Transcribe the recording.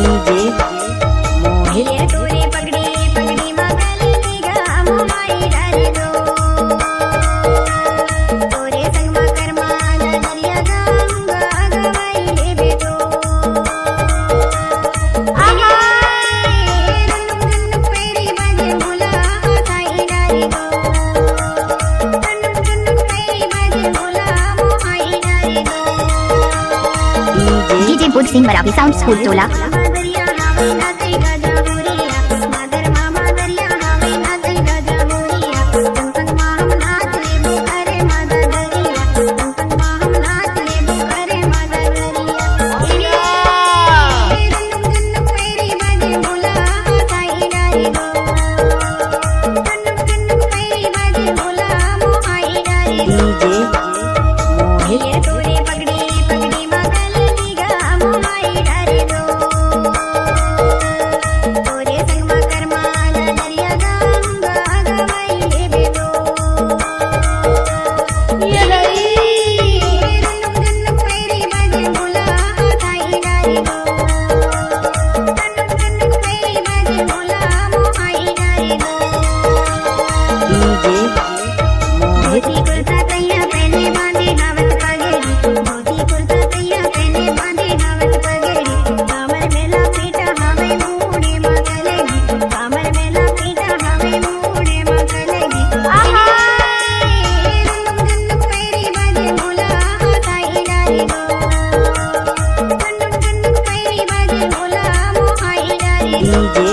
ये तोरे पगड़ी पगड़ी मगल निगा मोमाई डाल दो तोरे संग मकरमा नजरिया गंगा गवाई ले दे दो पैरी बाजे भोला हाथाई डाल दो पैरी बाजे भोला मोमाई डाल दो डीजे बुध सिंह मराठी साउंड स्कूल टोला ये तोरे पगड़ी पगड़ी मगल निगा मोमाई डाल दो तोरे संग मकरमा नजरिया गंगा गवाई ले दे दो ये पैरी बाजे भोला हाथाई डाल दो पैरी बाजे भोला मोमाई डाल दो धोती कुर्ता तैया पहने बांधे नावत पगड़ी धोती कुर्ता तैया पहने बांधे नावत पगड़ी कामर में लपेटा हमें मूड़े मगलेगी कामर में लपेटा हमें मूड़े मगलेगी पैरी बाजे भोला हाथाई डाल दो पैरी बाजे भोला मोहाई डाल दो